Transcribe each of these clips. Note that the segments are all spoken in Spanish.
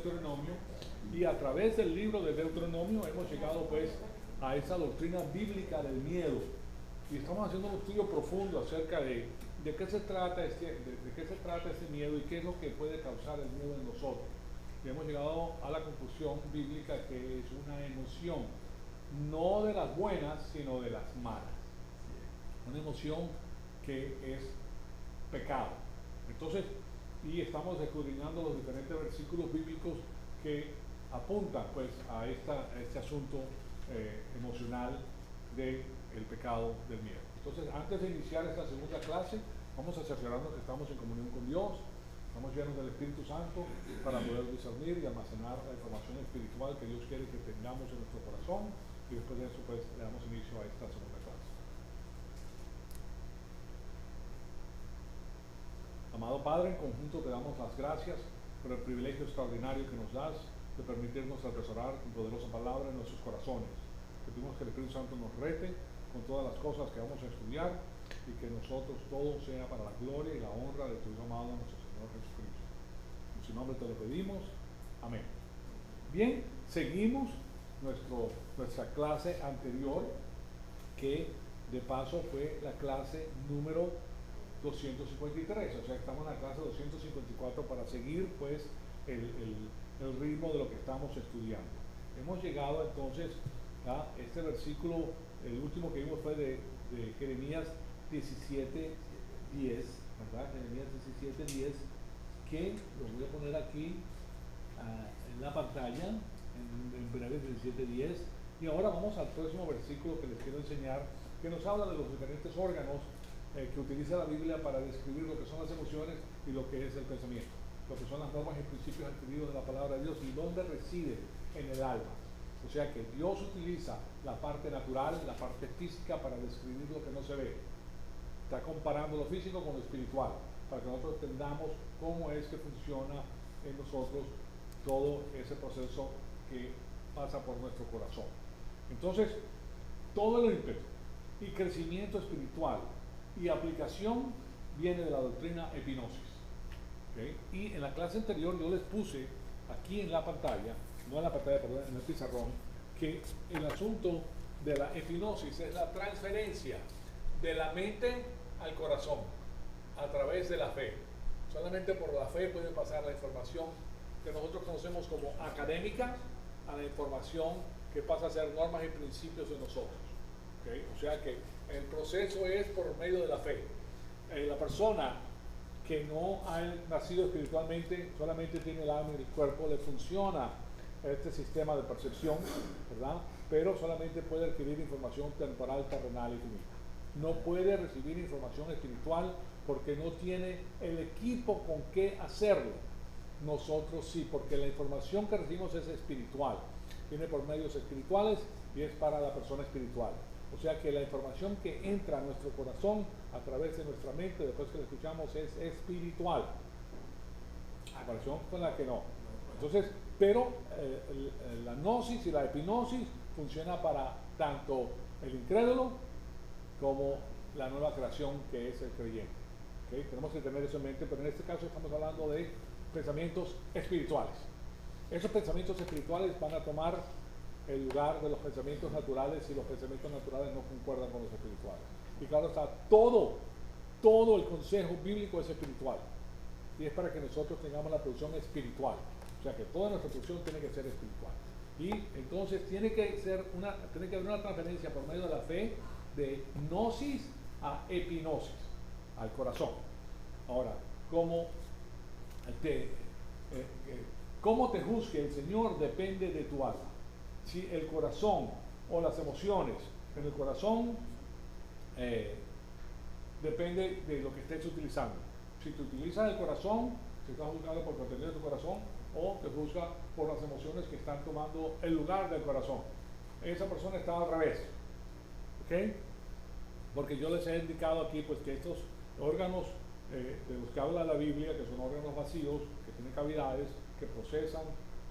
Deuteronomio, y a través del libro de Deuteronomio hemos llegado pues a esa doctrina bíblica del miedo, y estamos haciendo un estudio profundo acerca de qué se trata de qué se trata este miedo y qué es lo que puede causar el miedo en nosotros. Y hemos llegado a la conclusión bíblica que es una emoción, no de las buenas, sino de las malas. Una emoción que es pecado. Entonces, y estamos escudriñando los diferentes versículos bíblicos que apuntan pues a este asunto emocional del pecado del miedo. Entonces, antes de iniciar esta segunda clase, vamos a cerciorarnos que estamos en comunión con Dios, estamos llenos del Espíritu Santo para poder discernir y almacenar la información espiritual que Dios quiere que tengamos en nuestro corazón, y después de eso pues le damos inicio a esta segunda clase. Amado Padre, en conjunto te damos las gracias por el privilegio extraordinario que nos das de permitirnos atesorar tu poderosa palabra en nuestros corazones. Pedimos que el Espíritu Santo nos rete con todas las cosas que vamos a estudiar, y que nosotros todo sea para la gloria y la honra de tu Hijo amado, nuestro Señor Jesucristo. En su nombre te lo pedimos. Amén. Bien, seguimos nuestra clase anterior, que de paso fue la clase número 253, o sea, estamos en la clase 254 para seguir pues el ritmo de lo que estamos estudiando. Hemos llegado entonces a este versículo, el último que vimos fue de Jeremías 17:10, ¿verdad? Jeremías 17:10, que lo voy a poner aquí en la pantalla, en breve, 17:10, y ahora vamos al próximo versículo que les quiero enseñar, que nos habla de los diferentes órganos que utiliza la Biblia para describir lo que son las emociones y lo que es el pensamiento, lo que son las normas y principios adquiridos de la palabra de Dios y dónde reside en el alma. O sea que Dios utiliza la parte natural, la parte física para describir lo que no se ve. Está comparando lo físico con lo espiritual, para que nosotros entendamos cómo es que funciona en nosotros todo ese proceso que pasa por nuestro corazón. Entonces, todo el ímpetu y crecimiento espiritual y aplicación viene de la doctrina epinosis. ¿Okay? Y en la clase anterior yo les puse aquí en la pantalla, no en la pantalla, perdón, en el pizarrón, que el asunto de la epinosis es la transferencia de la mente al corazón a través de la fe. Solamente por la fe puede pasar la información que nosotros conocemos como académica a la información que pasa a ser normas y principios de nosotros. ¿Okay? O sea que el proceso es por medio de la fe. La persona que no ha nacido espiritualmente solamente tiene el alma y el cuerpo, le funciona este sistema de percepción, ¿verdad? Pero solamente puede adquirir información temporal, terrenal y finita. No puede recibir información espiritual porque no tiene el equipo con qué hacerlo. Nosotros sí, porque la información que recibimos es espiritual, viene por medios espirituales y es para la persona espiritual. O sea que la información que entra a nuestro corazón a través de nuestra mente después que la escuchamos es espiritual, a comparación con la que no. Entonces, pero la gnosis y la epinosis funciona para tanto el incrédulo como la nueva creación que es el creyente. ¿Okay? Tenemos que tener eso en mente, pero en este caso estamos hablando de pensamientos espirituales. Esos pensamientos espirituales van a tomar el lugar de los pensamientos naturales si los pensamientos naturales no concuerdan con los espirituales. Y claro está, todo el consejo bíblico es espiritual. Y es para que nosotros tengamos la producción espiritual. O sea que toda nuestra producción tiene que ser espiritual. Y entonces tiene que haber una transferencia por medio de la fe de gnosis a epinosis, al corazón. Ahora, cómo te juzgue el Señor depende de tu alma. Si el corazón o las emociones en el corazón depende de lo que estés utilizando. Si te utilizas el corazón, se está juzgando por el contenido de tu corazón, o te juzga por las emociones que están tomando el lugar del corazón. Esa persona está al revés. ¿Ok? Porque yo les he indicado aquí pues que estos órganos de los que habla la Biblia, que son órganos vacíos, que tienen cavidades, que procesan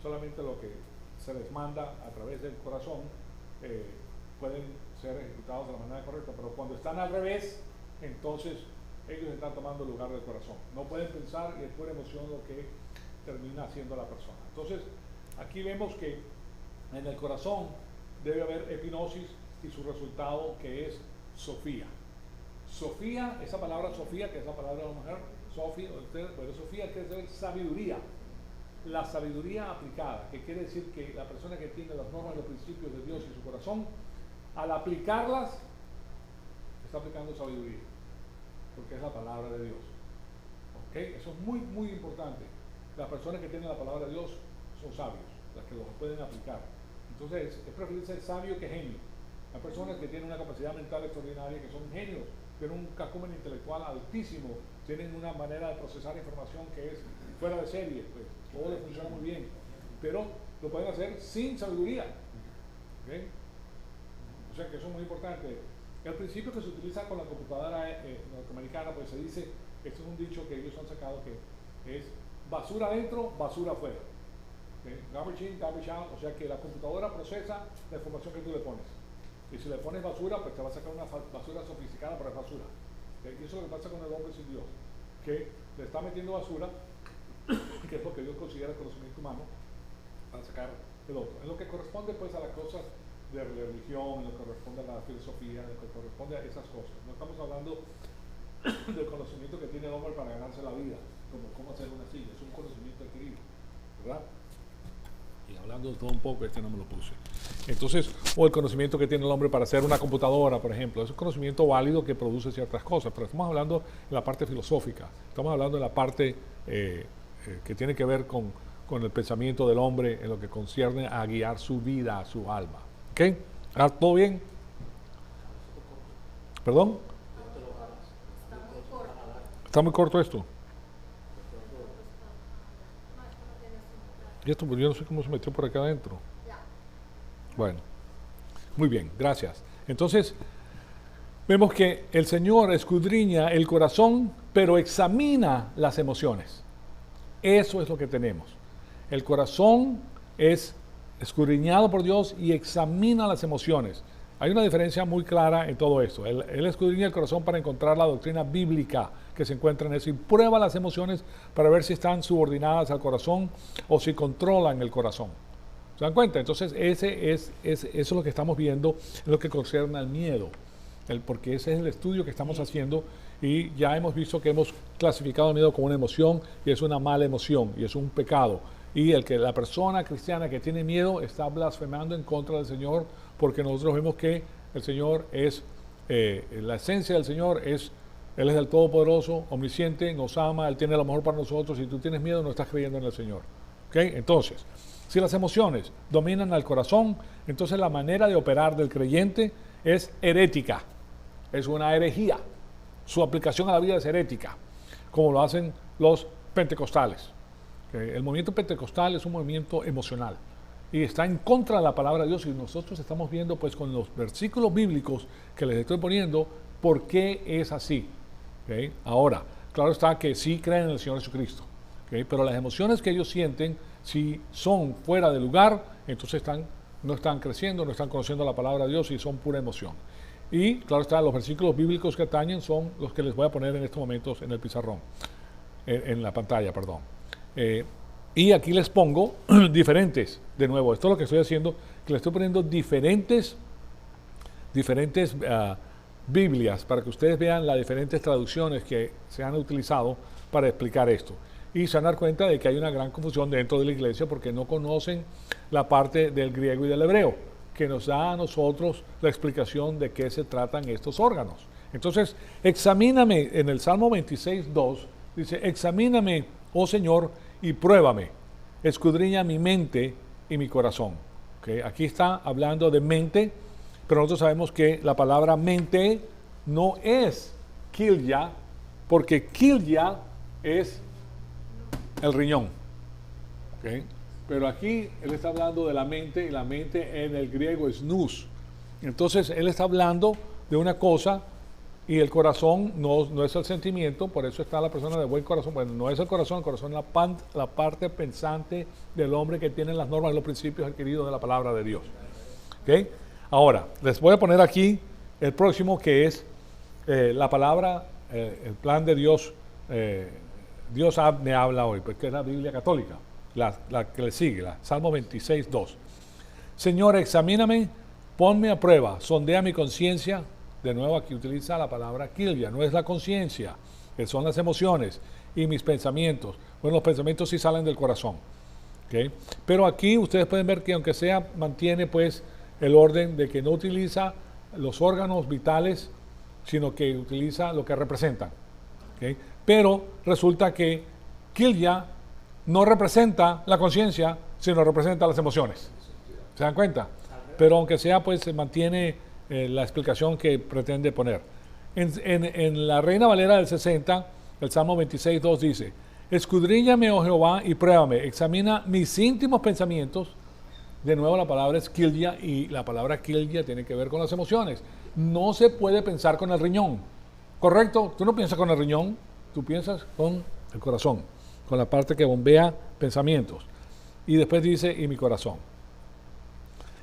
solamente lo que se les manda a través del corazón, pueden ser ejecutados de la manera correcta, pero cuando están al revés, entonces ellos están tomando el lugar del corazón. No pueden pensar y es pura emoción lo que termina siendo la persona. Entonces, aquí vemos que en el corazón debe haber epinosis y su resultado que es Sofía. Sofía, esa palabra Sofía, que es la palabra de la mujer, Sofía, pero Sofía quiere decir sabiduría. La sabiduría aplicada, que quiere decir que la persona que tiene las normas y los principios de Dios en su corazón, al aplicarlas, está aplicando sabiduría, porque es la palabra de Dios. ¿Ok? Eso es muy, muy importante. Las personas que tienen la palabra de Dios son sabios, las que los pueden aplicar. Entonces, es preferible ser sabio que genio. Hay personas que tienen una capacidad mental extraordinaria, que son genios, tienen un cacumen intelectual altísimo, tienen una manera de procesar información que es fuera de serie, pues todo les funciona muy bien, pero lo pueden hacer sin sabiduría. ¿Okay? O sea que eso es muy importante. El principio que se utiliza con la computadora norteamericana, pues se dice, esto es un dicho que ellos han sacado, que es basura adentro, basura afuera. ¿Okay? Garbage in, garbage out, o sea que la computadora procesa la información que tú le pones. Y si le pones basura, pues te va a sacar una basura sofisticada, pero es basura. ¿Okay? Y eso es lo que pasa con el hombre sin Dios, que le está metiendo basura, que es lo que Dios considera conocimiento humano, para sacar el otro. En lo que corresponde pues a las cosas de religión, en lo que corresponde a la filosofía, en lo que corresponde a esas cosas. No estamos hablando del conocimiento que tiene el hombre para ganarse la vida, como cómo hacer una silla, es un conocimiento adquirido, ¿verdad? Y hablando de todo un poco, este no me lo puse. Entonces, o el conocimiento que tiene el hombre para hacer una computadora, por ejemplo, es un conocimiento válido que produce ciertas cosas, pero estamos hablando de la parte filosófica, estamos hablando de la parte que tiene que ver con el pensamiento del hombre en lo que concierne a guiar su vida, a su alma. ¿Ok? ¿Todo bien? ¿Perdón? ¿Está muy corto esto? Y esto, pues yo no sé cómo se metió por acá adentro. Bueno, muy bien, gracias. Entonces, vemos que el Señor escudriña el corazón, pero examina las emociones. Eso es lo que tenemos. El corazón es escudriñado por Dios y examina las emociones. Hay una diferencia muy clara en todo esto. Él escudriña el corazón para encontrar la doctrina bíblica que se encuentra en eso y prueba las emociones para ver si están subordinadas al corazón o si controlan el corazón. ¿Se dan cuenta? Entonces eso es lo que estamos viendo en lo que concierne al miedo, porque ese es el estudio que estamos haciendo y ya hemos visto que hemos clasificado el miedo como una emoción y es una mala emoción y es un pecado. Y la persona cristiana que tiene miedo está blasfemando en contra del Señor, porque nosotros vemos que el Señor es, la esencia del Señor es, Él es el Todopoderoso, omnisciente, nos ama, Él tiene lo mejor para nosotros. Si tú tienes miedo, no estás creyendo en el Señor. ¿Okay? Entonces, si las emociones dominan al corazón, entonces la manera de operar del creyente es herética, es una herejía. Su aplicación a la vida es herética, como lo hacen los pentecostales. El movimiento pentecostal es un movimiento emocional y está en contra de la palabra de Dios, y nosotros estamos viendo pues con los versículos bíblicos que les estoy poniendo por qué es así. ¿Okay? Ahora, claro está que sí creen en el Señor Jesucristo, ¿okay? Pero las emociones que ellos sienten, si son fuera de lugar, entonces no están creciendo, no están conociendo la palabra de Dios y son pura emoción. Y claro está, los versículos bíblicos que atañen son los que les voy a poner en estos momentos en el pizarrón, en la pantalla, perdón. Y aquí les pongo diferentes, de nuevo, esto es lo que estoy haciendo, que les estoy poniendo diferentes Biblias para que ustedes vean las diferentes traducciones que se han utilizado para explicar esto. Y se van a dar cuenta de que hay una gran confusión dentro de la iglesia porque no conocen la parte del griego y del hebreo, que nos da a nosotros la explicación de qué se tratan estos órganos. Entonces, examíname, en el Salmo 26:2, dice, examíname, oh Señor, y pruébame, escudriña mi mente y mi corazón. ¿Okay? Aquí está hablando de mente, pero nosotros sabemos que la palabra mente no es kilya, porque kilya es el riñón. ¿Okay? Pero aquí él está hablando de la mente, y la mente en el griego es nous. Entonces él está hablando de una cosa, y el corazón no es el sentimiento, por eso está la persona de buen corazón. Bueno, no es el corazón es la parte pensante del hombre que tiene las normas y los principios adquiridos de la palabra de Dios. ¿Okay? Ahora, les voy a poner aquí el próximo, que es la palabra, el plan de Dios Dios me habla hoy, porque es la Biblia católica, la que le sigue, la Salmo 26, 2. Señor, examíname, ponme a prueba, sondea mi conciencia. De nuevo aquí utiliza la palabra kilvia, no es la conciencia, que son las emociones y mis pensamientos. Bueno, los pensamientos sí salen del corazón. ¿Okay? Pero aquí ustedes pueden ver que aunque sea, mantiene pues el orden de que no utiliza los órganos vitales, sino que utiliza lo que representan. ¿Okay? Pero resulta que kilvia no representa la conciencia, sino representa las emociones. ¿Se dan cuenta? Pero aunque sea, pues se mantiene la explicación que pretende poner. En la Reina Valera del 60, el Salmo 26, 2 dice: escudriñame, oh Jehová, y pruébame, examina mis íntimos pensamientos. De nuevo la palabra es kilvia, y la palabra kilvia tiene que ver con las emociones. No se puede pensar con el riñón, ¿correcto? Tú no piensas con el riñón, tú piensas con el corazón, con la parte que bombea pensamientos. Y después dice, y mi corazón.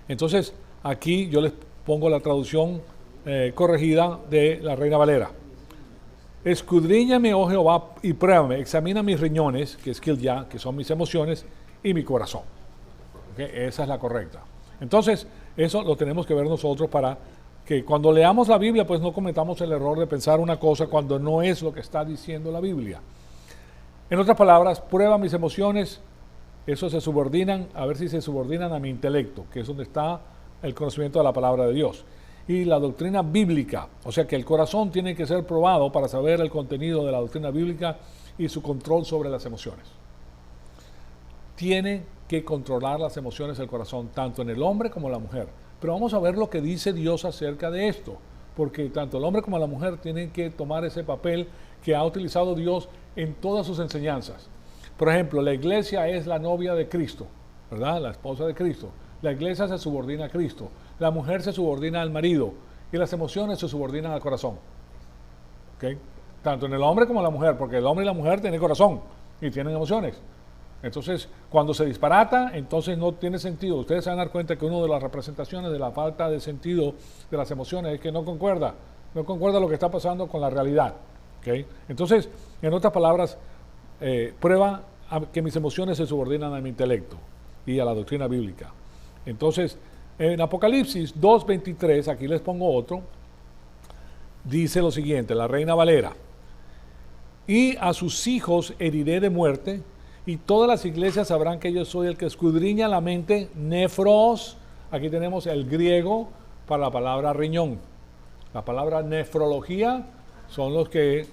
Entonces, aquí yo les pongo la traducción corregida de la Reina Valera. Escudriñame, oh Jehová, y pruébame, examina mis riñones, que es kilvia, que son mis emociones, y mi corazón. ¿Okay? Esa es la correcta. Entonces, eso lo tenemos que ver nosotros para que cuando leamos la Biblia, pues no cometamos el error de pensar una cosa cuando no es lo que está diciendo la Biblia. En otras palabras, prueba mis emociones, eso se subordinan, a ver si se subordinan a mi intelecto, que es donde está el conocimiento de la palabra de Dios. Y la doctrina bíblica, o sea que el corazón tiene que ser probado para saber el contenido de la doctrina bíblica y su control sobre las emociones. Tiene que controlar las emociones del corazón, tanto en el hombre como en la mujer. Pero vamos a ver lo que dice Dios acerca de esto, porque tanto el hombre como la mujer tienen que tomar ese papel que ha utilizado Dios en todas sus enseñanzas. Por ejemplo, la iglesia es la novia de Cristo, ¿verdad? La esposa de Cristo. La iglesia se subordina a Cristo. La mujer se subordina al marido. Y las emociones se subordinan al corazón. ¿Okay? Tanto en el hombre como en la mujer, porque el hombre y la mujer tienen corazón y tienen emociones. Entonces, cuando se disparata, entonces no tiene sentido. Ustedes se van a dar cuenta que una de las representaciones de la falta de sentido de las emociones es que no concuerda lo que está pasando con la realidad. ¿Okay? Entonces, en otras palabras, prueba que mis emociones se subordinan a mi intelecto y a la doctrina bíblica. Entonces, en Apocalipsis 2:23, aquí les pongo otro, dice lo siguiente, la Reina Valera: y a sus hijos heriré de muerte, y todas las iglesias sabrán que yo soy el que escudriña la mente, nefros. Aquí tenemos el griego para la palabra riñón. La palabra nefrología son los que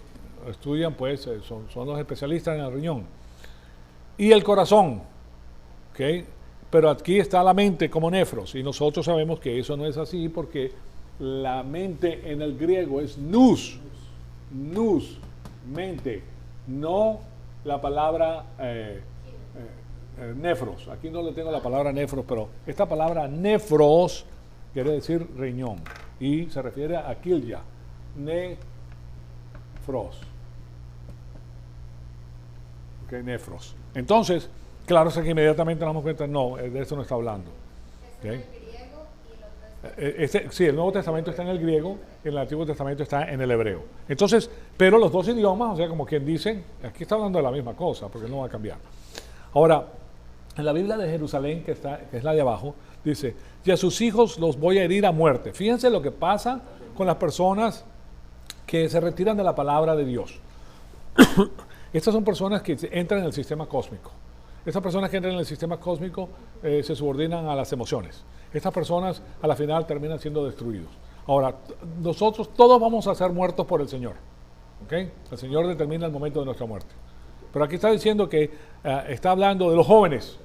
estudian, pues, son los especialistas en el riñón. Y el corazón, ¿ok? Pero aquí está la mente como nefros, y nosotros sabemos que eso no es así, porque la mente en el griego es nous, mente, no la palabra nefros. Aquí no le tengo la palabra nefros, pero esta palabra nefros quiere decir riñón, y se refiere a kilvia, nefros. Okay, nefros. Entonces, claro, es que inmediatamente nos damos cuenta, no, de eso no está hablando. ¿Okay? Sí, el Nuevo Testamento está en el griego, el Antiguo Testamento está en el hebreo. Entonces, pero los dos idiomas, o sea, como quien dice, aquí está hablando de la misma cosa, porque no va a cambiar. Ahora, en la Biblia de Jerusalén, que es la de abajo, dice: y a sus hijos los voy a herir a muerte. Fíjense lo que pasa con las personas que se retiran de la palabra de Dios. Estas son personas que entran en el sistema cósmico. Estas personas que entran en el sistema cósmico se subordinan a las emociones. Estas personas a la final terminan siendo destruidos. Ahora, nosotros todos vamos a ser muertos por el Señor. ¿Okay? El Señor determina el momento de nuestra muerte. Pero aquí está diciendo que está hablando de los jóvenes,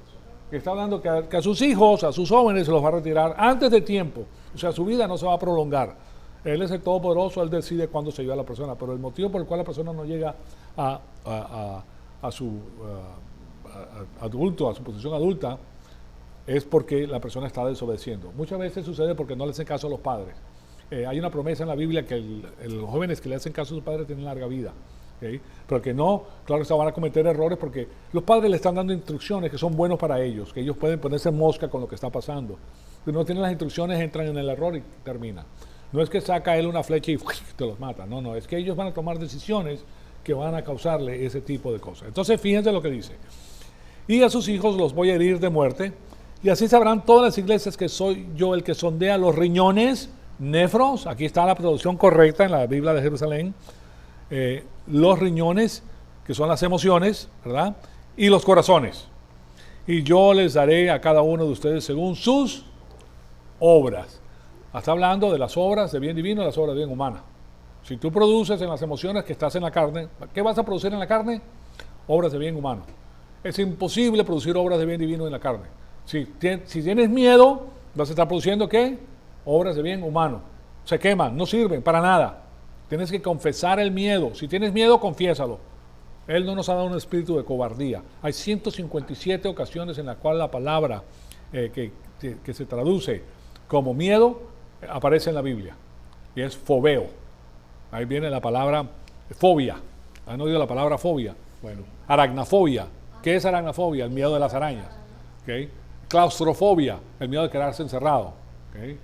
que está hablando que a sus hijos, a sus jóvenes se los va a retirar antes de tiempo. O sea, su vida no se va a prolongar. Él es el Todopoderoso, Él decide cuándo se lleva a la persona, pero el motivo por el cual la persona no llega a su adulto, a su posición adulta, es porque la persona está desobedeciendo. Muchas veces sucede porque no le hacen caso a los padres. Hay una promesa en la Biblia que los jóvenes que le hacen caso a sus padres tienen larga vida. ¿Okay? Pero que no, claro, se van a cometer errores porque los padres le están dando instrucciones que son buenos para ellos, que ellos pueden ponerse en mosca con lo que está pasando. Si no tienen las instrucciones, entran en el error y terminan. No es que saca él una flecha y te los mata, no, es que ellos van a tomar decisiones que van a causarle ese tipo de cosas. Entonces fíjense lo que dice. Y a sus hijos los voy a herir de muerte, y así sabrán todas las iglesias que soy yo el que sondea los riñones, nefros, aquí está la traducción correcta en la Biblia de Jerusalén, los riñones, que son las emociones, ¿verdad? Y los corazones. Y yo les daré a cada uno de ustedes según sus obras. Está hablando de las obras de bien divino y las obras de bien humana. Si tú produces en las emociones que estás en la carne, ¿qué vas a producir en la carne? Obras de bien humano. Es imposible producir obras de bien divino en la carne. Si tienes miedo, vas a estar produciendo ¿qué? Obras de bien humano. Se queman, no sirven para nada. Tienes que confesar el miedo. Si tienes miedo, confiésalo. Él no nos ha dado un espíritu de cobardía. Hay 157 ocasiones en las cuales la palabra que se traduce como miedo aparece en la Biblia. Y es fobeo. Ahí viene la palabra fobia. ¿Han oído la palabra fobia? Bueno, aracnafobia. ¿Qué es aracnafobia? El miedo de las arañas. ¿Okay? Claustrofobia, el miedo de quedarse encerrado. ¿Okay?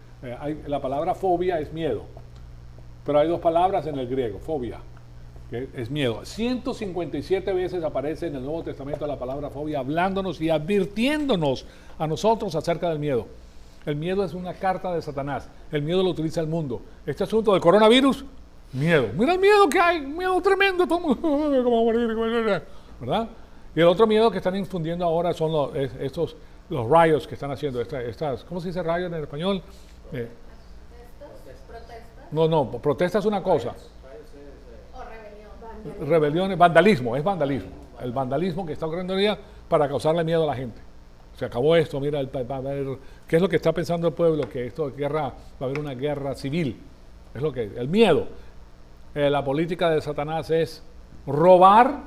La palabra fobia es miedo. Pero hay dos palabras en el griego, fobia, que es miedo. 157 veces aparece en el Nuevo Testamento la palabra fobia, hablándonos y advirtiéndonos a nosotros acerca del miedo. El miedo es una carta de Satanás. El miedo lo utiliza el mundo. Este asunto del coronavirus, miedo. Mira el miedo que hay, miedo tremendo. Todo el mundo, ¿cómo va a morir? ¿Verdad? Y el otro miedo que están infundiendo ahora son los riots que están haciendo. Estas, ¿cómo se dice riot en español? No, protesta es una cosa. O rebelión. Rebeliones, vandalismo, es vandalismo. El vandalismo que está ocurriendo hoy día para causarle miedo a la gente. Se acabó esto, mira, va a haber, ¿qué es lo que está pensando el pueblo? Que esto de guerra, va a haber una guerra civil. Es lo que, el miedo. La política de Satanás es robar,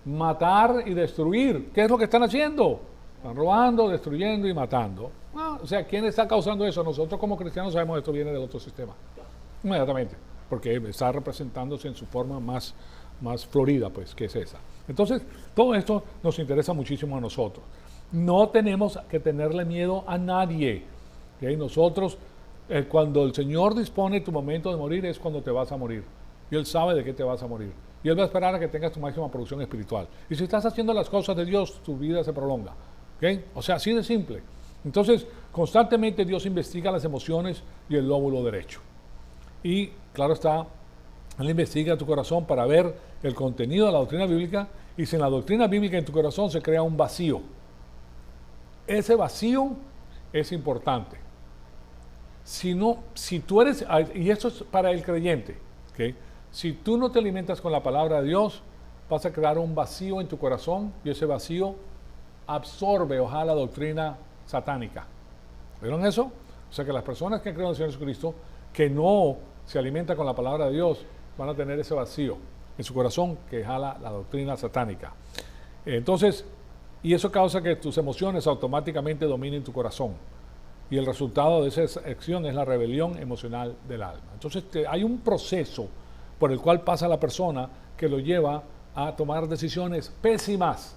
matar y destruir. ¿Qué es lo que están haciendo? Están robando, destruyendo y matando. O sea, ¿quién está causando eso? Nosotros como cristianos sabemos que esto viene del otro sistema. Inmediatamente. Porque está representándose en su forma más florida, pues, que es esa. Entonces, todo esto nos interesa muchísimo a nosotros. No tenemos que tenerle miedo a nadie. ¿Okay? Nosotros, cuando el Señor dispone tu momento de morir, es cuando te vas a morir. Y Él sabe de qué te vas a morir. Y Él va a esperar a que tengas tu máxima producción espiritual. Y si estás haciendo las cosas de Dios, tu vida se prolonga. ¿Okay? O sea, así de simple. Entonces, constantemente Dios investiga las emociones y el lóbulo derecho. Y, claro está, Él investiga tu corazón para ver el contenido de la doctrina bíblica, y sin la doctrina bíblica en tu corazón se crea un vacío. Ese vacío es importante. Si tú eres, y esto es para el creyente, ¿okay? Si tú no te alimentas con la palabra de Dios, vas a crear un vacío en tu corazón, y ese vacío absorbe, ojalá, la doctrina satánica. ¿Vieron eso? O sea que las personas que creen en el Señor Jesucristo, que no se alimentan con la palabra de Dios, van a tener ese vacío en su corazón que jala la doctrina satánica. Entonces, y eso causa que tus emociones automáticamente dominen tu corazón. Y el resultado de esa acción es la rebelión emocional del alma. Entonces, hay un proceso por el cual pasa la persona que lo lleva a tomar decisiones pésimas.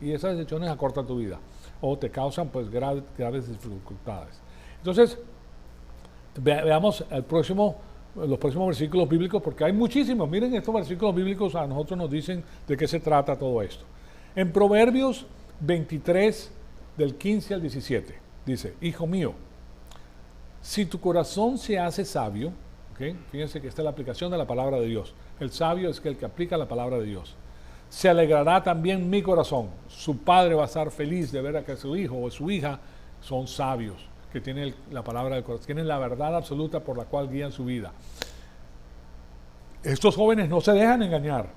Y esas decisiones acortan tu vida o te causan pues graves dificultades. Entonces, veamos los próximos versículos bíblicos, porque hay muchísimos. Miren, estos versículos bíblicos a nosotros nos dicen de qué se trata todo esto. En Proverbios 23, del 15 al 17, dice: Hijo mío, si tu corazón se hace sabio, ¿okay? Fíjense que esta es la aplicación de la palabra de Dios. El sabio es el que aplica la palabra de Dios. Se alegrará también mi corazón. Su padre va a estar feliz de ver a que su hijo o su hija son sabios, que tienen la palabra del corazón, tienen la verdad absoluta por la cual guían su vida. Estos jóvenes no se dejan engañar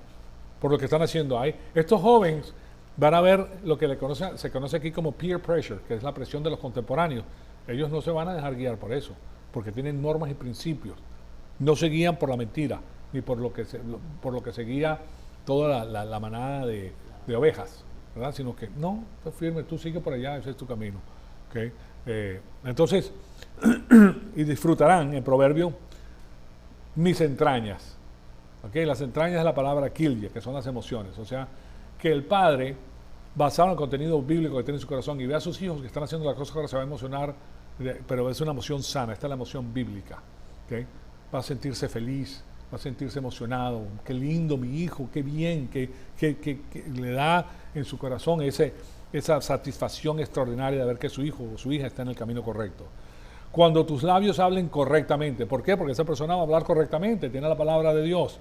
por lo que están haciendo ahí. Estos jóvenes van a ver lo que se conoce aquí como peer pressure, que es la presión de los contemporáneos. Ellos no se van a dejar guiar por eso, porque tienen normas y principios. No se guían por la mentira, ni por lo que se guía toda la manada de ovejas, ¿verdad? Sino que, no, tú firme, tú sigue por allá, ese es tu camino. ¿Okay? Entonces, y disfrutarán, en proverbio, mis entrañas. ¿Okay? Las entrañas es la palabra kilya, que son las emociones. O sea, que el padre, basado en el contenido bíblico que tiene en su corazón, y ve a sus hijos que están haciendo las cosas que ahora se va a emocionar, pero es una emoción sana. Esta es la emoción bíblica. ¿Okay? Va a sentirse feliz, va a sentirse emocionado, qué lindo mi hijo, qué bien, que le da en su corazón esa satisfacción extraordinaria de ver que su hijo o su hija está en el camino correcto. Cuando tus labios hablen correctamente, ¿por qué? Porque esa persona va a hablar correctamente, tiene la palabra de Dios.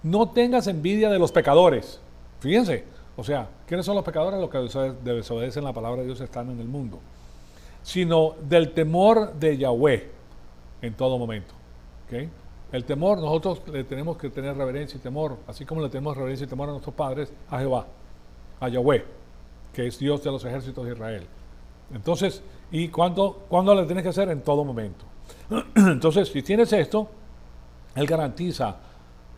No tengas envidia de los pecadores. Fíjense, o sea, ¿quiénes son los pecadores? Los que desobedecen la palabra de Dios están en el mundo. Sino del temor de Yahweh en todo momento. ¿Okay? El temor, nosotros le tenemos que tener reverencia y temor, así como le tenemos reverencia y temor a nuestros padres, a Jehová, a Yahweh, que es Dios de los ejércitos de Israel. Entonces, ¿y cuándo le tienes que hacer? En todo momento. Entonces, si tienes esto, Él garantiza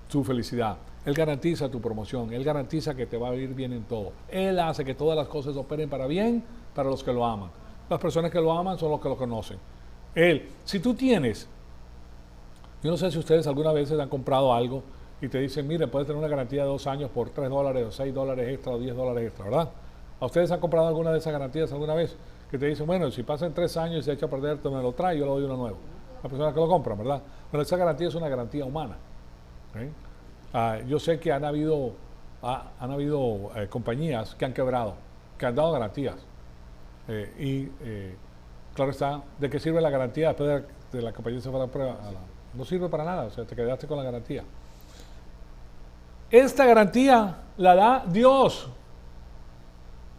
tu felicidad, Él garantiza tu promoción, Él garantiza que te va a ir bien en todo. Él hace que todas las cosas operen para bien para los que lo aman. Las personas que lo aman son los que lo conocen. Él, si tú tienes, yo no sé si ustedes alguna vez han comprado algo y te dicen, mire, puedes tener una garantía de 2 años por $3 o $6 extra o $10 extra, ¿verdad? ¿A ustedes han comprado alguna de esas garantías alguna vez? Que te dicen, bueno, si pasan 3 años y se echa a perder, tú me lo traes y yo le doy uno nuevo. La persona que lo compra, ¿verdad? Pero esa garantía es una garantía humana. Yo sé que han habido compañías que han quebrado, que han dado garantías. Claro está, ¿de qué sirve la garantía después de la compañía se fue a la prueba? No sirve para nada, o sea, te quedaste con la garantía. Esta garantía la da Dios.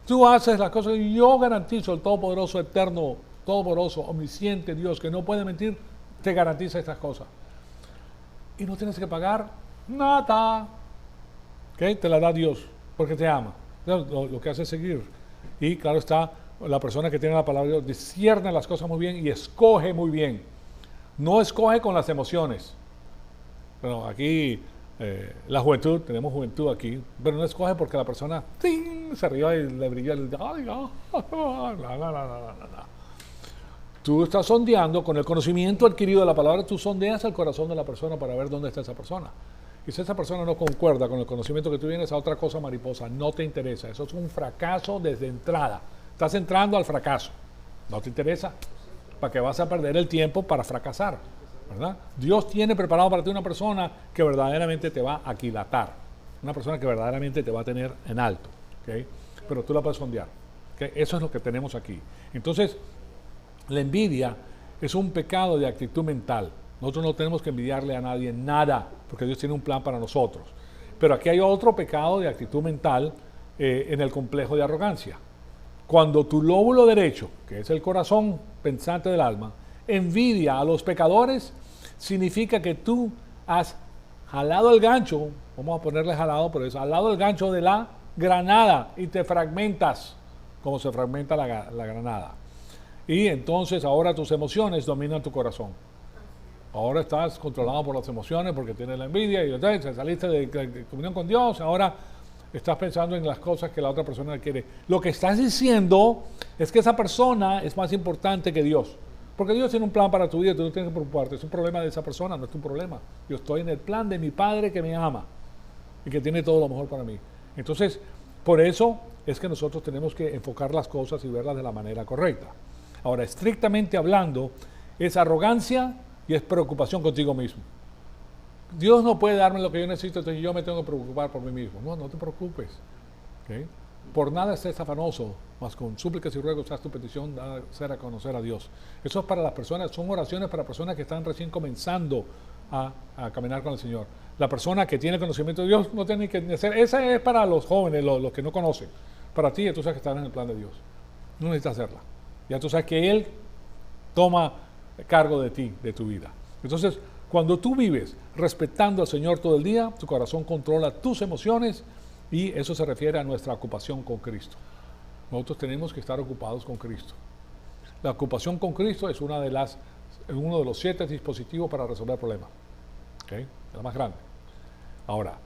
Tú haces las cosas y yo garantizo, el Todopoderoso, Eterno, Todopoderoso, Omnisciente Dios, que no puede mentir, te garantiza estas cosas. Y no tienes que pagar nada. ¿Okay? Te la da Dios, porque te ama. Lo que hace es seguir. Y claro está, la persona que tiene la palabra de Dios discierne las cosas muy bien y escoge muy bien. No escoge con las emociones. Bueno, aquí la juventud, tenemos juventud aquí, pero no escoge porque la persona ¡ting! Se rió y le brilló el... Tú estás sondeando con el conocimiento adquirido de la palabra, tú sondeas el corazón de la persona para ver dónde está esa persona. Y si esa persona no concuerda con el conocimiento que tú vienes a otra cosa mariposa, no te interesa. Eso es un fracaso desde entrada. Estás entrando al fracaso. ¿No te interesa? ¿Para qué vas a perder el tiempo para fracasar? ¿Verdad? Dios tiene preparado para ti una persona que verdaderamente te va a aquilatar. Una persona que verdaderamente te va a tener en alto. ¿Okay? Pero tú la puedes sondear. ¿Okay? Eso es lo que tenemos aquí. Entonces, la envidia es un pecado de actitud mental. Nosotros no tenemos que envidiarle a nadie nada, porque Dios tiene un plan para nosotros. Pero aquí hay otro pecado de actitud mental en el complejo de arrogancia. Cuando tu lóbulo derecho, que es el corazón pensante del alma, envidia a los pecadores, significa que tú has jalado el gancho, vamos a ponerle jalado por eso, jalado el gancho de la granada y te fragmentas, como se fragmenta la granada. Y entonces ahora tus emociones dominan tu corazón. Ahora estás controlado por las emociones porque tienes la envidia y entonces saliste de comunión con Dios, ahora estás pensando en las cosas que la otra persona quiere. Lo que estás diciendo es que esa persona es más importante que Dios. Porque Dios tiene un plan para tu vida, tú no tienes que preocuparte. Es un problema de esa persona, no es tu problema. Yo estoy en el plan de mi Padre que me ama y que tiene todo lo mejor para mí. Entonces, por eso es que nosotros tenemos que enfocar las cosas y verlas de la manera correcta. Ahora, estrictamente hablando, es arrogancia y es preocupación contigo mismo. Dios no puede darme lo que yo necesito, entonces yo me tengo que preocupar por mí mismo. No, no te preocupes. ¿Okay? Por nada estés afanoso, mas con súplicas y ruegos haz tu petición, hacer a conocer a Dios. Eso es para las personas, son oraciones para personas que están recién comenzando a caminar con el Señor. La persona que tiene conocimiento de Dios no tiene que hacer, esa es para los jóvenes, los que no conocen. Para ti, tú sabes que estás en el plan de Dios. No necesitas hacerla. Ya tú sabes que Él toma cargo de ti, de tu vida. Entonces, cuando tú vives respetando al Señor todo el día, tu corazón controla tus emociones y eso se refiere a nuestra ocupación con Cristo. Nosotros tenemos que estar ocupados con Cristo. La ocupación con Cristo es uno de los 7 dispositivos para resolver problemas. ¿Okay? La más grande. Ahora,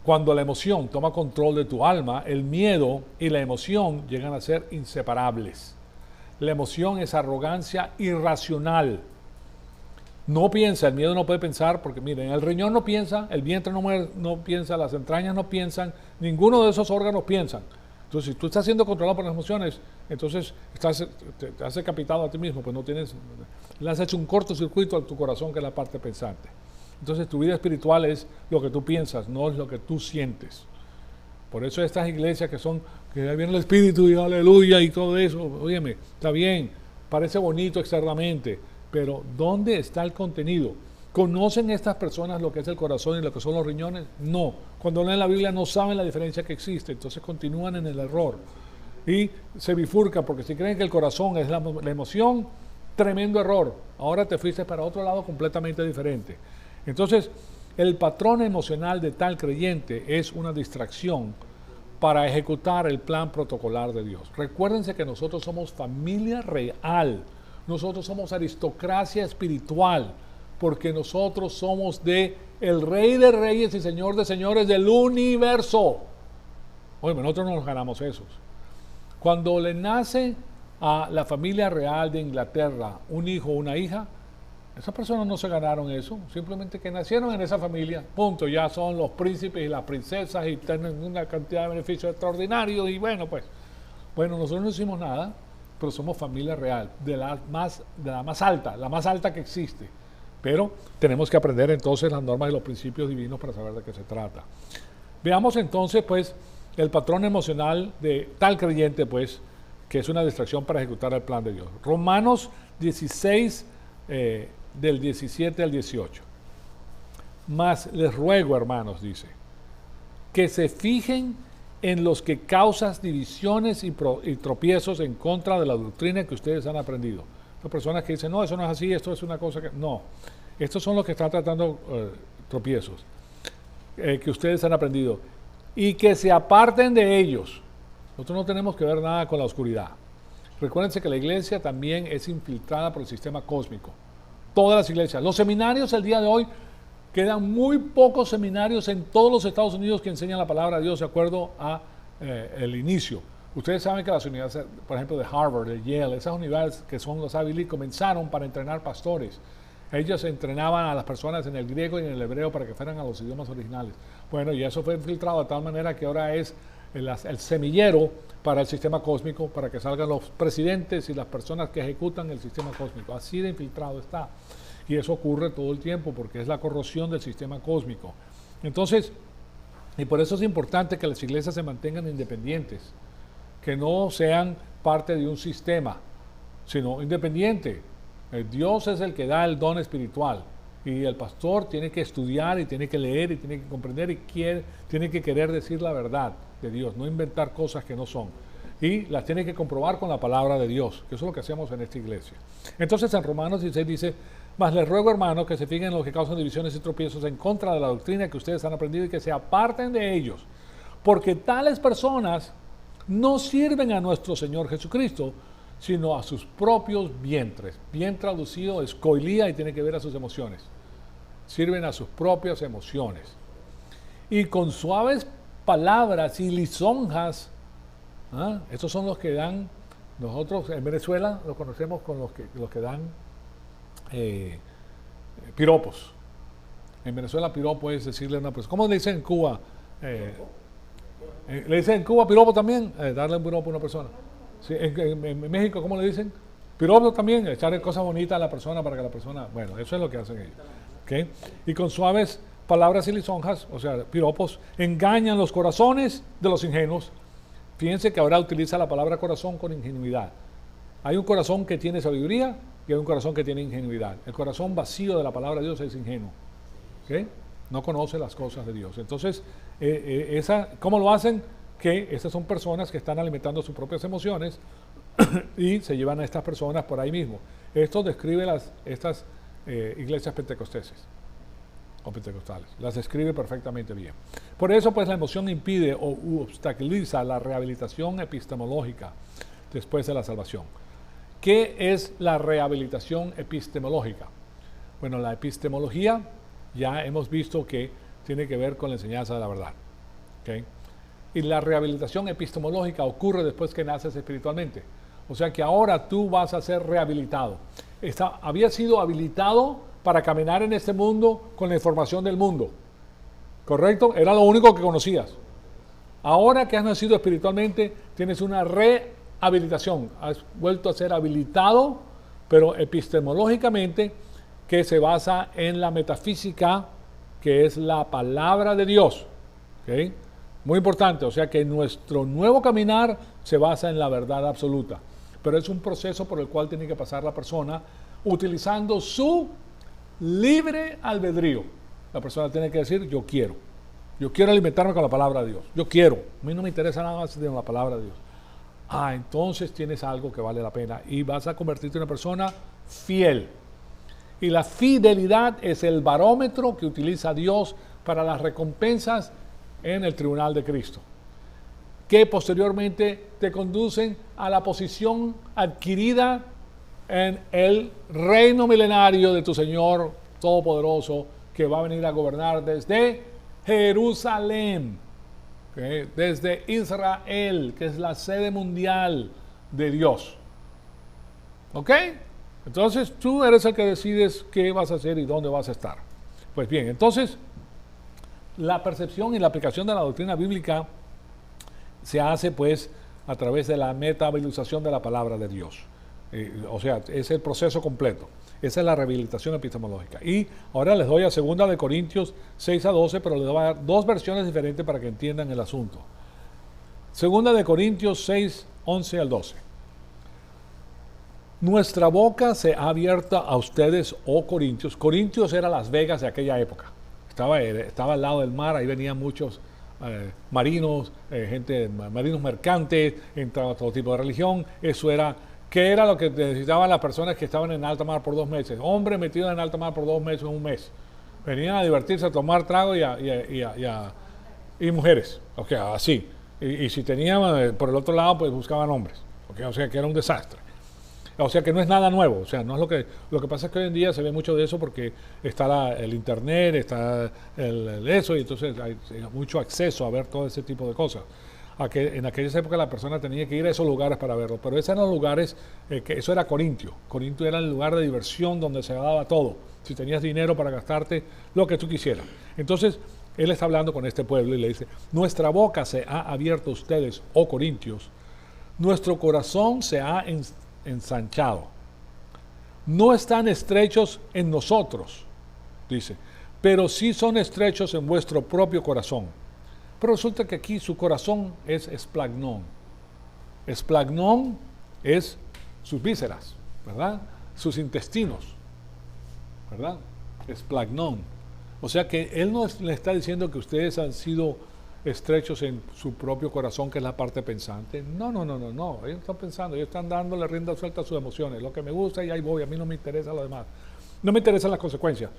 cuando la emoción toma control de tu alma, el miedo y la emoción llegan a ser inseparables. La emoción es arrogancia irracional. No piensa, el miedo no puede pensar, porque miren, el riñón no piensa, el vientre no piensa, las entrañas no piensan, ninguno de esos órganos piensan. Entonces, si tú estás siendo controlado por las emociones, entonces te has decapitado a ti mismo, pues no tienes, le has hecho un cortocircuito a tu corazón, que es la parte pensante. Entonces tu vida espiritual es lo que tú piensas, no es lo que tú sientes. Por eso estas iglesias que ahí viene el Espíritu y aleluya y todo eso, óyeme, está bien, parece bonito externamente, pero ¿dónde está el contenido? ¿Conocen estas personas lo que es el corazón y lo que son los riñones? No. Cuando leen la Biblia no saben la diferencia que existe, entonces continúan en el error. Y se bifurcan, porque si creen que el corazón es la emoción, tremendo error. Ahora te fuiste para otro lado completamente diferente. Entonces, el patrón emocional de tal creyente es una distracción para ejecutar el plan protocolar de Dios. Recuérdense que nosotros somos familia real, nosotros somos aristocracia espiritual, porque nosotros somos de el Rey de Reyes y Señor de Señores del universo. Oye, nosotros no nos ganamos esos. Cuando le nace a la familia real de Inglaterra un hijo o una hija, esas personas no se ganaron eso, simplemente que nacieron en esa familia, punto, ya son los príncipes y las princesas y tienen una cantidad de beneficios extraordinarios y bueno, nosotros no hicimos nada, pero somos familia real, de la más alta que existe. Pero tenemos que aprender entonces las normas y los principios divinos para saber de qué se trata. Veamos entonces pues el patrón emocional de tal creyente pues, que es una distracción para ejecutar el plan de Dios. Romanos 16, del 17 al 18. Mas les ruego, hermanos, dice, que se fijen en los que causan divisiones y tropiezos en contra de la doctrina que ustedes han aprendido. Las personas que dicen, no, eso no es así, esto es una cosa que... No, estos son los que están tratando tropiezos que ustedes han aprendido. Y que se aparten de ellos. Nosotros no tenemos que ver nada con la oscuridad. Recuérdense que la iglesia también es infiltrada por el sistema cósmico. Todas las iglesias. Los seminarios el día de hoy, quedan muy pocos seminarios en todos los Estados Unidos que enseñan la palabra de Dios de acuerdo a el inicio. Ustedes saben que las universidades, por ejemplo, de Harvard, de Yale, esas universidades que son los Ivy League, comenzaron para entrenar pastores. Ellos entrenaban a las personas en el griego y en el hebreo para que fueran a los idiomas originales. Bueno, y eso fue infiltrado de tal manera que ahora es el semillero para el sistema cósmico, para que salgan los presidentes y las personas que ejecutan el sistema cósmico. Así de infiltrado está. Y eso ocurre todo el tiempo porque es la corrosión del sistema cósmico. Entonces, y por eso es importante que las iglesias se mantengan independientes, que no sean parte de un sistema, sino independiente. Dios es el que da el don espiritual y el pastor tiene que estudiar y tiene que leer y tiene que comprender y tiene que querer decir la verdad de Dios, no inventar cosas que no son. Y las tiene que comprobar con la palabra de Dios, que eso es lo que hacemos en esta iglesia. Entonces en Romanos 16 dice, mas les ruego, hermanos, que se fijen en los que causan divisiones y tropiezos en contra de la doctrina que ustedes han aprendido y que se aparten de ellos, porque tales personas no sirven a nuestro Señor Jesucristo, sino a sus propios vientres. Bien traducido es coilía y tiene que ver a sus emociones. Sirven a sus propias emociones. Y con suaves palabras y lisonjas, estos son los que dan, nosotros en Venezuela los conocemos con los que dan piropos. En Venezuela piropo es decirle a una persona, ¿cómo le dicen en Cuba? ¿Le dicen en Cuba piropo también? Darle un piropo a una persona. Sí, en México, ¿cómo le dicen? Piropo también, echarle cosas bonitas a la persona para que la persona... Bueno, eso es lo que hacen ellos. ¿Okay? Y con suaves palabras y lisonjas, o sea, piropos, engañan los corazones de los ingenuos. Fíjense que ahora utiliza la palabra corazón con ingenuidad. Hay un corazón que tiene sabiduría y hay un corazón que tiene ingenuidad. El corazón vacío de la palabra de Dios es ingenuo. ¿Okay? No conoce las cosas de Dios. Entonces, ¿cómo lo hacen? Que estas son personas que están alimentando sus propias emociones y se llevan a estas personas por ahí mismo. Esto describe estas iglesias pentecosteses o pentecostales. Las describe perfectamente bien. Por eso, pues, la emoción impide o obstaculiza la rehabilitación epistemológica después de la salvación. ¿Qué es la rehabilitación epistemológica? Bueno, la epistemología ya hemos visto que tiene que ver con la enseñanza de la verdad. ¿Okay? Y la rehabilitación epistemológica ocurre después que naces espiritualmente. O sea que ahora tú vas a ser rehabilitado. Había sido habilitado para caminar en este mundo con la información del mundo. ¿Correcto? Era lo único que conocías. Ahora que has nacido espiritualmente, tienes una rehabilitación. Has vuelto a ser habilitado, pero epistemológicamente, que se basa en la metafísica, que es la palabra de Dios. ¿Okay? Muy importante, o sea que nuestro nuevo caminar se basa en la verdad absoluta, pero es un proceso por el cual tiene que pasar la persona utilizando su libre albedrío. La persona tiene que decir, yo quiero alimentarme con la palabra de Dios, yo quiero, a mí no me interesa nada más de la palabra de Dios. Entonces tienes algo que vale la pena y vas a convertirte en una persona fiel. Y la fidelidad es el barómetro que utiliza Dios para las recompensas en el tribunal de Cristo, que posteriormente te conducen a la posición adquirida en el reino milenario de tu Señor Todopoderoso, que va a venir a gobernar desde Jerusalén, ¿okay? Desde Israel, que es la sede mundial de Dios. ¿Ok? Entonces tú eres el que decides qué vas a hacer y dónde vas a estar. Pues bien, entonces la percepción y la aplicación de la doctrina bíblica se hace pues a través de la metabilización de la palabra de Dios. O sea, es el proceso completo. Esa es la rehabilitación epistemológica. Y ahora les doy a 2 de Corintios 6 a 12, pero les voy a dar 2 versiones diferentes para que entiendan el asunto. 2 de Corintios 6, 11 al 12. Nuestra boca se ha abierto a ustedes, oh Corintios. Corintios era Las Vegas de aquella época. Estaba al lado del mar, ahí venían muchos marinos, marinos mercantes, entraba todo tipo de religión. Eso era, ¿qué era lo que necesitaban las personas que estaban en alta mar por 2 meses? Hombres metidos en alta mar por 2 meses, 1 mes. Venían a divertirse, a tomar trago y mujeres, okay, así. Y si tenían por el otro lado, pues buscaban hombres. Okay, o sea que era un desastre. O sea que no es nada nuevo, o sea, no es lo que pasa es que hoy en día se ve mucho de eso porque está el internet, está eso, y entonces hay mucho acceso a ver todo ese tipo de cosas. En aquellas épocas la persona tenía que ir a esos lugares para verlo, pero esos eran los lugares, eso era Corintio. Corintio era el lugar de diversión donde se daba todo, si tenías dinero para gastarte lo que tú quisieras. Entonces, él está hablando con este pueblo y le dice, nuestra boca se ha abierto a ustedes, oh Corintios, nuestro corazón se ha ensanchado. No están estrechos en nosotros, dice, pero sí son estrechos en vuestro propio corazón. Pero resulta que aquí su corazón es esplagnón. Esplagnón es sus vísceras, ¿verdad? Sus intestinos, ¿verdad? Esplagnón. O sea que él no le está diciendo que ustedes han sido estrechos en su propio corazón, que es la parte pensante. No. Ellos están pensando, ellos están dándole rienda suelta a sus emociones. Lo que me gusta y ahí voy, a mí no me interesa lo demás. No me interesan las consecuencias.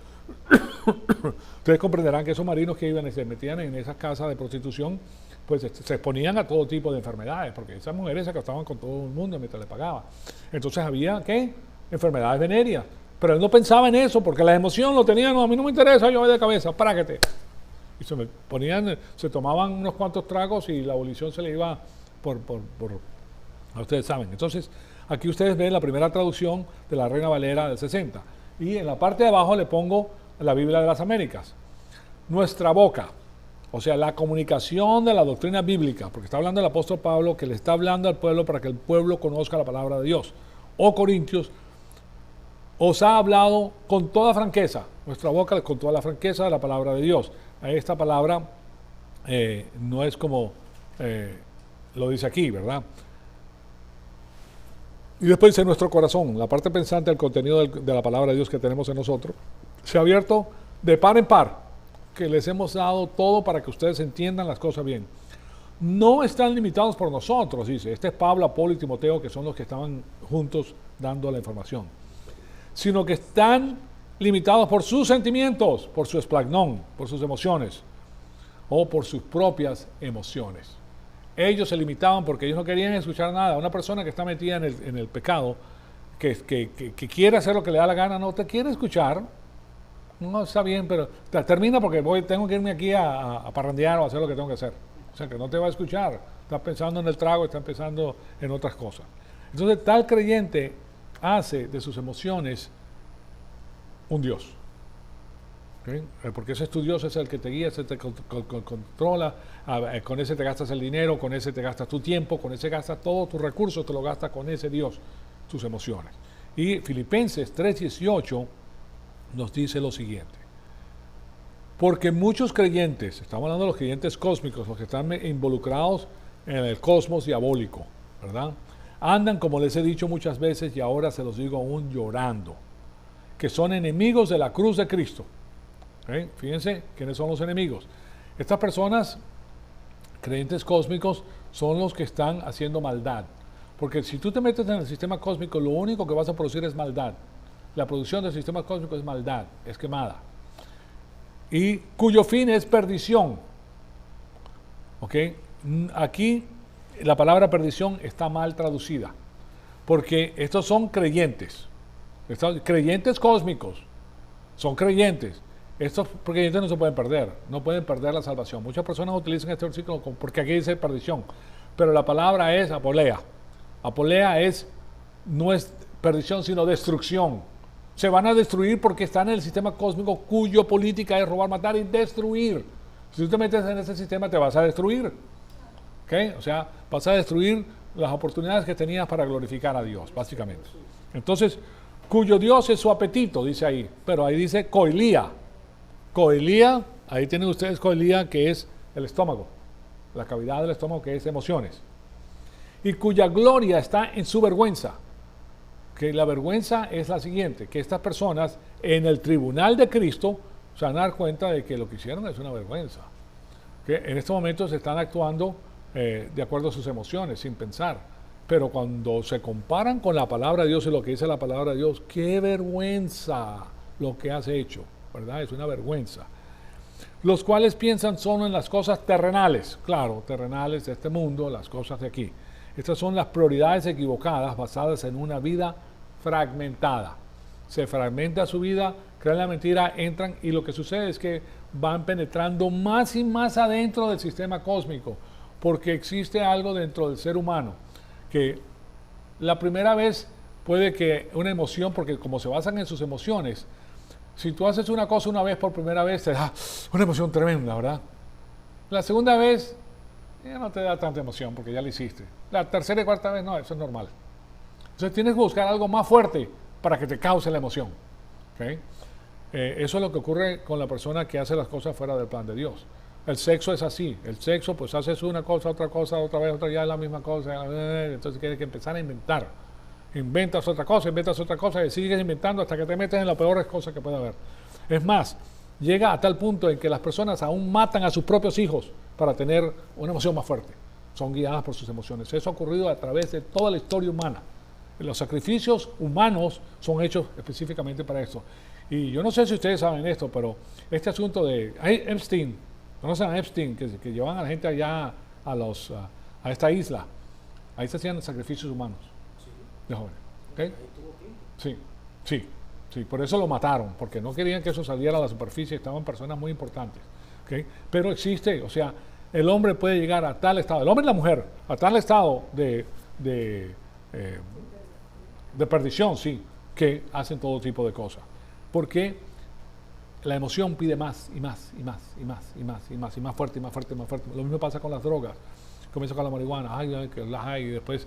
Ustedes comprenderán que esos marinos que iban y se metían en esas casas de prostitución, pues se exponían a todo tipo de enfermedades, porque esas mujeres se acostaban con todo el mundo mientras les pagaban. Entonces había, ¿qué? Enfermedades venéreas. Pero él no pensaba en eso, porque la emoción lo tenía, no, a mí no me interesa, yo voy de cabeza, práguete. Y se tomaban unos cuantos tragos y la abolición se le iba ustedes saben. Entonces, aquí ustedes ven la primera traducción de la Reina Valera del 60. Y en la parte de abajo le pongo la Biblia de las Américas. Nuestra boca, o sea, la comunicación de la doctrina bíblica, porque está hablando el apóstol Pablo, que le está hablando al pueblo para que el pueblo conozca la palabra de Dios. Oh Corintios, os ha hablado con toda franqueza, nuestra boca con toda la franqueza de la palabra de Dios. Esta palabra no es como lo dice aquí, ¿verdad? Y después dice nuestro corazón, la parte pensante del contenido de la palabra de Dios que tenemos en nosotros, se ha abierto de par en par, que les hemos dado todo para que ustedes entiendan las cosas bien. No están limitados por nosotros, dice. Este es Pablo, Apolo y Timoteo, que son los que estaban juntos dando la información. Sino que están limitados por sus sentimientos, por su esplagnón, por sus emociones, o por sus propias emociones. Ellos se limitaban porque ellos no querían escuchar nada. Una persona que está metida en el pecado, que quiere hacer lo que le da la gana, no te quiere escuchar. No, está bien, pero termina porque tengo que irme aquí a parrandear o a hacer lo que tengo que hacer. O sea, que no te va a escuchar. Está pensando en el trago, está pensando en otras cosas. Entonces, tal creyente hace de sus emociones un Dios. ¿Okay? Porque ese es tu Dios, es el que te guía, ese te controla, con ese te gastas el dinero, con ese te gastas tu tiempo, con ese gastas todos tus recursos, te lo gastas con ese Dios, tus emociones. Y Filipenses 3:18 nos dice lo siguiente. Porque muchos creyentes, estamos hablando de los creyentes cósmicos, los que están involucrados en el cosmos diabólico, ¿verdad? Andan, como les he dicho muchas veces, y ahora se los digo aún llorando, que son enemigos de la cruz de Cristo. ¿Okay? Fíjense quiénes son los enemigos. Estas personas, creyentes cósmicos, son los que están haciendo maldad. Porque si tú te metes en el sistema cósmico, lo único que vas a producir es maldad. La producción del sistema cósmico es maldad, es quemada. Y cuyo fin es perdición. ¿Ok? Aquí la palabra perdición está mal traducida, porque estos son creyentes, creyentes cósmicos, son creyentes. Estos creyentes no se pueden perder, no pueden perder la salvación. Muchas personas utilizan este versículo porque aquí dice perdición, pero la palabra es apolea. Apolea no es perdición, sino destrucción. Se van a destruir porque están en el sistema cósmico cuyo política es robar, matar y destruir. Si tú te metes en ese sistema te vas a destruir. ¿Okay? O sea, vas a destruir las oportunidades que tenías para glorificar a Dios, básicamente. Entonces, cuyo Dios es su apetito, dice ahí. Pero ahí dice coilía. Coilía, ahí tienen ustedes coilía, que es el estómago. La cavidad del estómago, que es emociones. Y cuya gloria está en su vergüenza. Que la vergüenza es la siguiente, que estas personas en el tribunal de Cristo se van a dar cuenta de que lo que hicieron es una vergüenza. Que en estos momentos están actuando de acuerdo a sus emociones, sin pensar. Pero cuando se comparan con la palabra de Dios y lo que dice la palabra de Dios, qué vergüenza lo que has hecho, ¿verdad? Es una vergüenza. Los cuales piensan solo en las cosas terrenales, claro, terrenales de este mundo, las cosas de aquí. Estas son las prioridades equivocadas basadas en una vida fragmentada. Se fragmenta su vida, crean la mentira, entran y lo que sucede es que van penetrando más y más adentro del sistema cósmico, porque existe algo dentro del ser humano que la primera vez puede que una emoción, porque como se basan en sus emociones, si tú haces una cosa una vez por primera vez, te da una emoción tremenda, ¿verdad? La segunda vez ya no te da tanta emoción porque ya lo hiciste. La tercera y cuarta vez no, eso es normal. Entonces tienes que buscar algo más fuerte para que te cause la emoción. ¿Okay? Eso es lo que ocurre con la persona que hace las cosas fuera del plan de Dios. El sexo es así. El sexo, pues haces una cosa, otra vez, otra ya es la misma cosa. Entonces tienes que empezar a inventar. Inventas otra cosa y sigues inventando hasta que te metes en las peores cosas que puede haber. Es más, llega a tal punto en que las personas aún matan a sus propios hijos para tener una emoción más fuerte. Son guiadas por sus emociones. Eso ha ocurrido a través de toda la historia humana. Los sacrificios humanos son hechos específicamente para esto. Y yo no sé si ustedes saben esto, pero este asunto de Epstein, ¿conocen a Epstein? Que llevan a la gente allá a esta isla. Ahí se hacían sacrificios humanos de jóvenes. ¿Okay? Sí, por eso lo mataron, porque no querían que eso saliera a la superficie, estaban personas muy importantes. ¿Okay? Pero existe, o sea, el hombre puede llegar a tal estado, el hombre y la mujer, a tal estado de perdición, sí, que hacen todo tipo de cosas. Porque la emoción pide más y más y más y más y más y más y más fuerte y más fuerte y más fuerte. Lo mismo pasa con las drogas. Comienza con la marihuana, que las hay, y después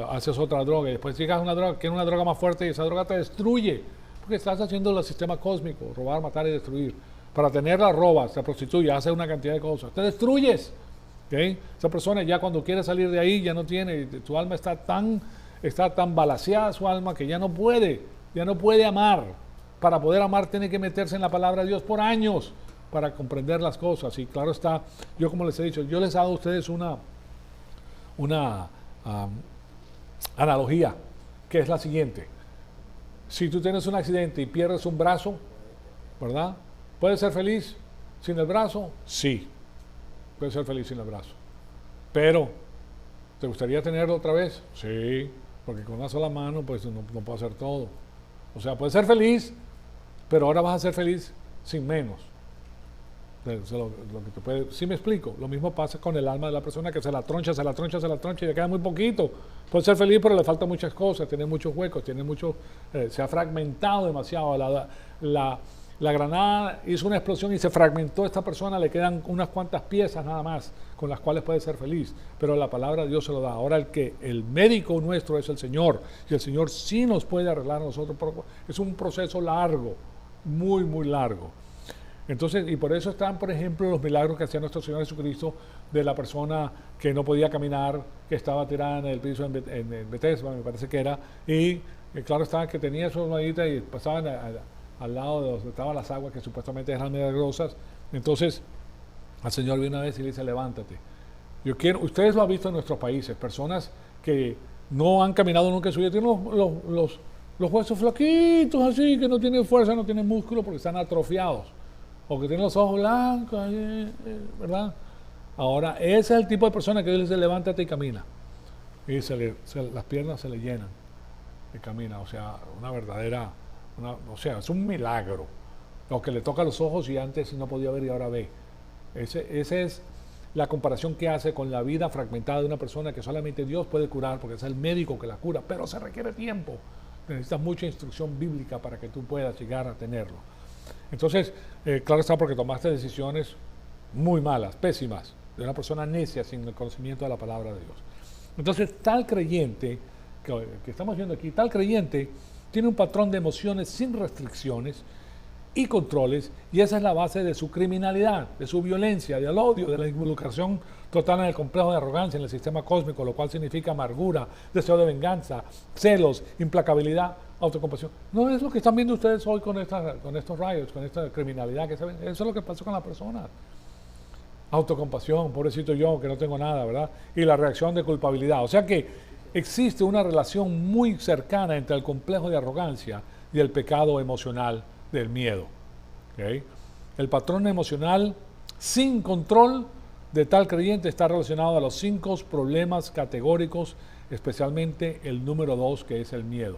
haces otra droga, y después llegas a una droga, que es una droga más fuerte, y esa droga te destruye, porque estás haciendo el sistema cósmico, robar, matar y destruir. Para tenerla robas, te prostituyes, haces una cantidad de cosas, te destruyes. ¿Okay? Esa persona ya cuando quiere salir de ahí ya no tiene, su alma está tan balaceada su alma que ya no puede amar. Para poder amar tiene que meterse en la palabra de Dios por años para comprender las cosas. Y claro está, yo como les he dicho, yo les he dado a ustedes una analogía, que es la siguiente. Si tú tienes un accidente y pierdes un brazo, ¿verdad? ¿Puedes ser feliz sin el brazo? Sí, puedes ser feliz sin el brazo. Pero, ¿te gustaría tenerlo otra vez? Sí, porque con una sola mano pues no puedo hacer todo. O sea, puedes ser feliz, pero ahora vas a ser feliz sin menos. Lo que te puede, ¿sí me explico? Lo mismo pasa con el alma de la persona que se la troncha y le queda muy poquito. Puede ser feliz, pero le faltan muchas cosas, tiene muchos huecos, se ha fragmentado demasiado. La granada hizo una explosión y se fragmentó esta persona, le quedan unas cuantas piezas nada más con las cuales puede ser feliz, pero la palabra de Dios se lo da. Ahora el médico nuestro es el Señor, y el Señor sí nos puede arreglar a nosotros, pero es un proceso largo, muy, muy largo. Entonces, y por eso están, por ejemplo, los milagros que hacía nuestro Señor Jesucristo de la persona que no podía caminar, que estaba tirada en el piso en Bethesda, me parece que era, y claro estaba que tenía su almohadita y pasaban al lado de donde estaban las aguas que supuestamente eran milagrosas. Entonces, al Señor viene una vez y le dice, levántate. Yo quiero, ustedes lo han visto en nuestros países, personas que no han caminado nunca en su vida, tienen los huesos flaquitos así, que no tienen fuerza, no tienen músculo porque están atrofiados, o que tienen los ojos blancos, ¿verdad? Ahora, ese es el tipo de persona que Dios le dice, levántate y camina. Y las piernas se le llenan y camina, o sea, una verdadera, o sea, es un milagro. Lo que le toca los ojos y antes no podía ver y ahora ve. Esa es la comparación que hace con la vida fragmentada de una persona que solamente Dios puede curar, porque es el médico que la cura, pero se requiere tiempo. Necesitas mucha instrucción bíblica para que tú puedas llegar a tenerlo. Entonces, claro está, porque tomaste decisiones muy malas, pésimas, de una persona necia sin el conocimiento de la palabra de Dios. Entonces, tal creyente, que estamos viendo aquí, tal creyente tiene un patrón de emociones sin restricciones y controles, y esa es la base de su criminalidad, de su violencia, del odio, de la involucración total en el complejo de arrogancia en el sistema cósmico, lo cual significa amargura, deseo de venganza, celos, implacabilidad, autocompasión. No es lo que están viendo ustedes hoy con estos rayos, con esta criminalidad que se ven. Eso es lo que pasó con la persona. Autocompasión, pobrecito yo, que no tengo nada, ¿verdad? Y la reacción de culpabilidad. O sea que existe una relación muy cercana entre el complejo de arrogancia y el pecado emocional del miedo. ¿Okay? El patrón emocional sin control de tal creyente está relacionado a los 5 problemas categóricos, especialmente el número 2, que es el miedo.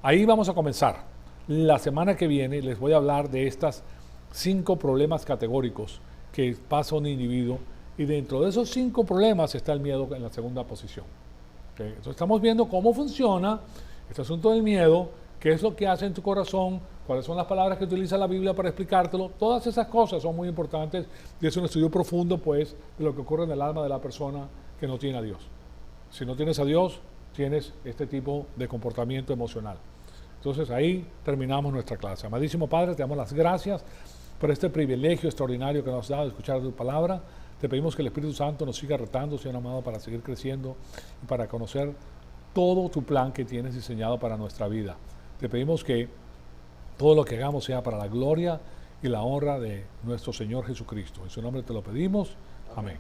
Ahí vamos a comenzar. La semana que viene les voy a hablar de estas 5 problemas categóricos que pasa un individuo, y dentro de esos 5 problemas está el miedo en la segunda posición. ¿Okay? Entonces estamos viendo cómo funciona este asunto del miedo, qué es lo que hace en tu corazón, cuáles son las palabras que utiliza la Biblia para explicártelo. Todas esas cosas son muy importantes y es un estudio profundo, pues, de lo que ocurre en el alma de la persona que no tiene a Dios. Si no tienes a Dios, tienes este tipo de comportamiento emocional. Entonces ahí terminamos nuestra clase. Amadísimo Padre, te damos las gracias por este privilegio extraordinario que nos has dado de escuchar tu palabra. Te pedimos que el Espíritu Santo nos siga retando, Señor amado, para seguir creciendo y para conocer todo tu plan que tienes diseñado para nuestra vida. Te pedimos que todo lo que hagamos sea para la gloria y la honra de nuestro Señor Jesucristo. En su nombre te lo pedimos. Amén.